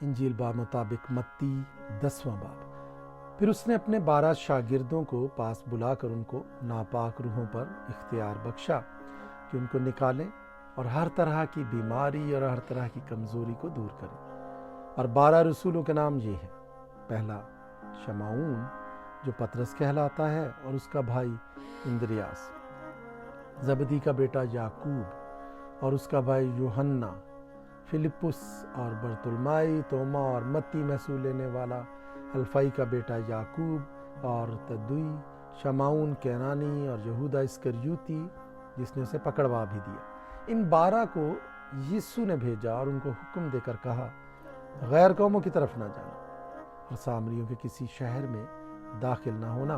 انجیل مطابق متی 10واں باب۔ پھر اس نے اپنے 12 شاگردوں کو پاس بلا کر ان کو ناپاک روحوں پر اختیار بخشا کہ ان کو نکالیں اور ہر طرح کی بیماری اور ہر طرح کی کمزوری کو دور کریں۔ اور 12 رسولوں کے نام یہ ہیں: پہلا شمعون جو پطرس کہلاتا ہے اور اس کا بھائی اندریاس، زبدی کا بیٹا یعقوب اور اس کا بھائی یوحنا، فلپس اور برتلمائی، توما اور متی محصول لینے والا، الفائی کا بیٹا یعقوب اور تدوئی، شمعون کینانی اور یہودا اسکریوتی جس نے اسے پکڑوا بھی دیا۔ ان 12 کو یسوع نے بھیجا اور ان کو حکم دے کر کہا، غیر قوموں کی طرف نہ جانا اور سامریوں کے کسی شہر میں داخل نہ ہونا،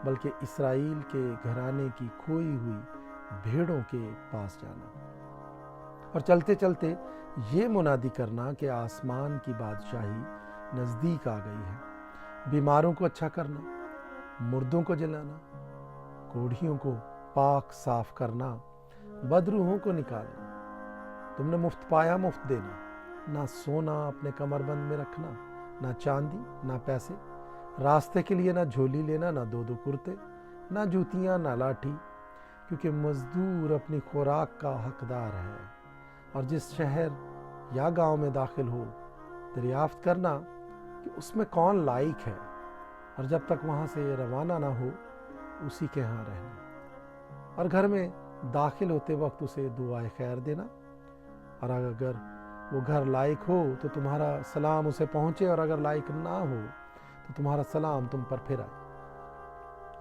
بلکہ اسرائیل کے گھرانے کی کھوئی ہوئی بھیڑوں کے پاس جانا، اور چلتے چلتے یہ منادی کرنا کہ آسمان کی بادشاہی نزدیک آ گئی ہے۔ بیماروں کو اچھا کرنا، مردوں کو جلانا، کوڑھیوں کو پاک صاف کرنا، بدروحوں کو نکالنا۔ تم نے مفت پایا مفت دینا، نہ سونا اپنے کمر بند میں رکھنا، نہ چاندی نہ پیسے، راستے کے لیے نہ جھولی لینا، نہ 2 کرتے، نہ جوتیاں، نہ لاٹھی، کیونکہ مزدور اپنی خوراک کا حقدار ہے۔ اور جس شہر یا گاؤں میں داخل ہو، دریافت کرنا کہ اس میں کون لائق ہے، اور جب تک وہاں سے روانہ نہ ہو اسی کے ہاں رہنا، اور گھر میں داخل ہوتے وقت اسے دعائے خیر دینا، اور اگر وہ گھر لائق ہو تو تمہارا سلام اسے پہنچے، اور اگر لائق نہ ہو تو تمہارا سلام تم پر پھر آئے۔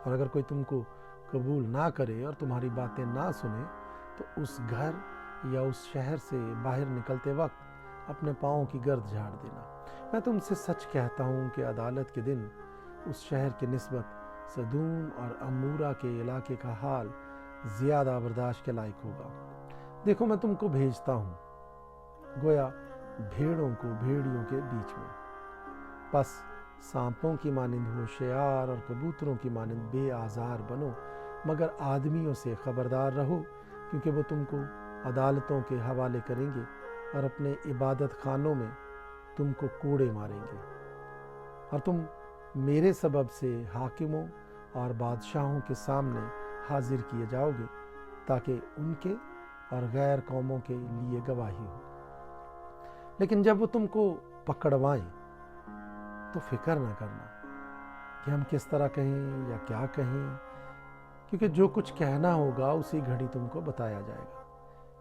اور اگر کوئی تم کو قبول نہ کرے اور تمہاری باتیں نہ سنے تو اس گھر یا اس شہر سے باہر نکلتے وقت اپنے پاؤں کی گرد جھاڑ دینا۔ میں تم سے سچ کہتا ہوں کہ عدالت کے دن اس شہر کی نسبت سدوم اور عمورہ کے علاقے کا حال زیادہ برداشت کے لائق ہوگا۔ دیکھو میں تم کو بھیجتا ہوں گویا بھیڑوں کو بھیڑیوں کے بیچ میں۔ پس سانپوں کی مانند ہوشیار اور کبوتروں کی مانند بے آزار بنو، مگر آدمیوں سے خبردار رہو، کیونکہ وہ تم کو عدالتوں کے حوالے کریں گے اور اپنے عبادت خانوں میں تم کو کوڑے ماریں گے، اور تم میرے سبب سے حاکموں اور بادشاہوں کے سامنے حاضر کیے جاؤ گے، تاکہ ان کے اور غیر قوموں کے لیے گواہی ہو۔ لیکن جب وہ تم کو پکڑوائیں تو فکر نہ کرنا کہ ہم کس طرح کہیں یا کیا کہیں، کیونکہ جو کچھ کہنا ہوگا اسی گھڑی تم کو بتایا جائے گا،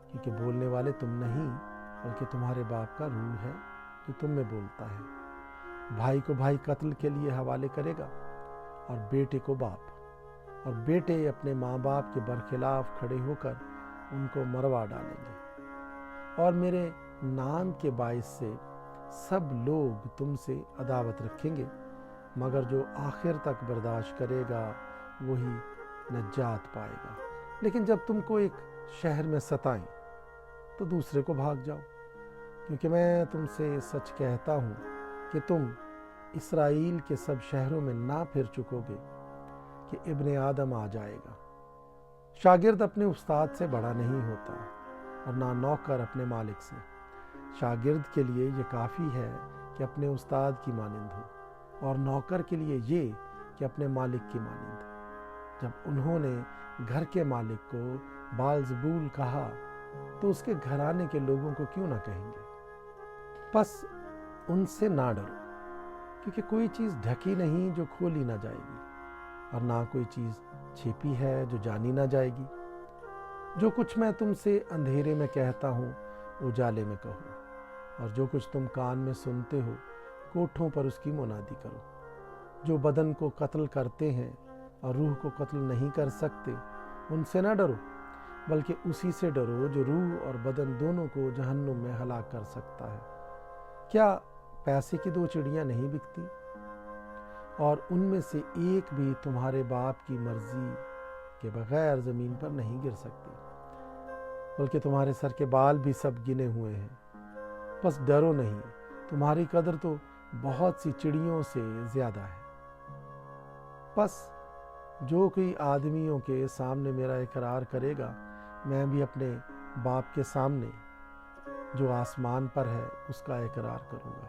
کیونکہ بولنے والے تم نہیں بلکہ تمہارے باپ کا روح ہے جو تم میں بولتا ہے۔ بھائی کو بھائی قتل کے لیے حوالے کرے گا، اور بیٹے کو باپ، اور بیٹے اپنے ماں باپ کے برخلاف کھڑے ہو کر ان کو مروا ڈالیں گے، اور میرے نام کے باعث سے سب لوگ تم سے عداوت رکھیں گے، مگر جو آخر تک برداشت کرے گا وہی نجات پائے گا۔ لیکن جب تم کو ایک شہر میں ستائیں تو دوسرے کو بھاگ جاؤ، کیونکہ میں تم سے سچ کہتا ہوں کہ تم اسرائیل کے سب شہروں میں نہ پھر چکو گے کہ ابن آدم آ جائے گا۔ شاگرد اپنے استاد سے بڑا نہیں ہوتا، اور نہ نوکر اپنے مالک سے۔ شاگرد کے لیے یہ کافی ہے کہ اپنے استاد کی مانند ہو، اور نوکر کے لیے یہ کہ اپنے مالک کی مانند۔ جب انہوں نے گھر کے مالک کو بال-زبول کہا تو اس کے گھرانے کے لوگوں کو کیوں نہ کہیں گے؟ پس ان سے نہ ڈرو، کیونکہ کوئی چیز ڈھکی نہیں جو کھولی نہ جائے گی، اور نہ کوئی چیز چھپی ہے جو جانی نہ جائے گی۔ جو کچھ میں تم سے اندھیرے میں کہتا ہوں اجالے میں کہو، اور جو کچھ تم کان میں سنتے ہو کوٹھوں پر اس کی منادی کرو۔ جو بدن کو قتل کرتے ہیں اور روح کو قتل نہیں کر سکتے، ان سے نہ ڈرو، بلکہ اسی سے ڈرو جو روح اور بدن دونوں کو جہنم میں ہلاک کر سکتا ہے۔ کیا پیسے کی 2 چڑیاں نہیں بکتی؟ اور ان میں سے ایک بھی تمہارے باپ کی مرضی کے بغیر زمین پر نہیں گر سکتی، بلکہ تمہارے سر کے بال بھی سب گنے ہوئے ہیں۔ بس ڈرو نہیں، تمہاری قدر تو بہت سی چڑیوں سے زیادہ ہے۔ بس جو کوئی آدمیوں کے سامنے میرا اقرار کرے گا، میں بھی اپنے باپ کے سامنے جو آسمان پر ہے اس کا اقرار کروں گا۔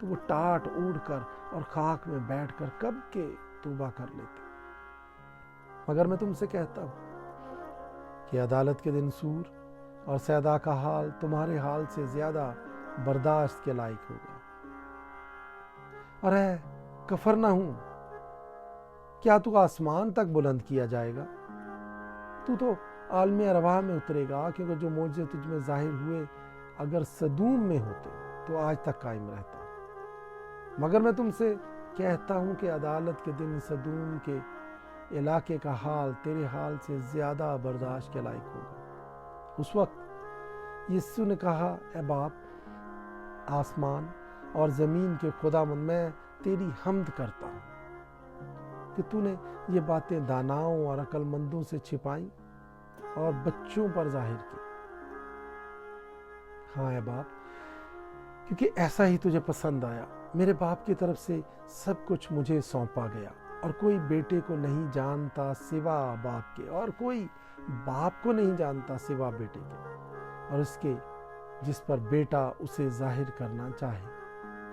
تو وہ ٹاٹ اوڑھ کر اور خاک میں بیٹھ کر کب کے توبہ کر لیتے۔ مگر میں تم سے کہتا ہوں کہ عدالت کے دن سور اور سیدا کا حال تمہارے حال سے زیادہ برداشت کے لائق ہوگا۔ اور اے کفرنہوم، کیا تو آسمان تک بلند کیا جائے گا؟ تو عالم ارواح میں اترے گا، کیونکہ جو معجزے تجھ میں ظاہر ہوئے اگر صدوم میں ہوتے تو آج تک قائم رہتا۔ مگر میں تم سے کہتا ہوں کہ عدالت کے دن صدوم کے علاقے کا حال تیرے حال سے زیادہ برداشت کے لائق ہوگا۔ اس وقت یسوع نے کہا، اے باپ، آسمان اور زمین کے خداوند، میں تیری حمد کرتا ہوں کہ تو نے یہ باتیں داناؤں اور عقل مندوں سے چھپائیں اور بچوں پر ظاہر کی۔ ہاں اے باپ، کیونکہ ایسا ہی تجھے پسند آیا۔ میرے باپ کی طرف سے سب کچھ مجھے سونپا گیا، اور کوئی بیٹے کو نہیں جانتا سوا باپ کے، اور کوئی باپ کو نہیں جانتا سوا بیٹے کے، اور اس کے جس پر بیٹا اسے ظاہر کرنا چاہے۔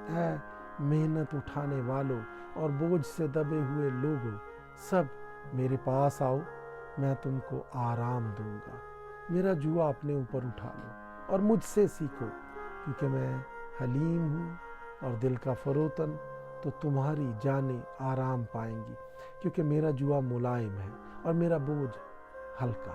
اے محنت اٹھانے والوں اور بوجھ سے دبے ہوئے لوگوں، سب میرے پاس آؤ، میں تم کو آرام دوں گا۔ میرا جوا اپنے اوپر اٹھا لو اور مجھ سے سیکھو، کیونکہ میں حلیم ہوں اور دل کا فروتن، تو تمہاری جانیں آرام پائیں گی، کیونکہ میرا جوا ملائم ہے اور میرا بوجھ ہلکا۔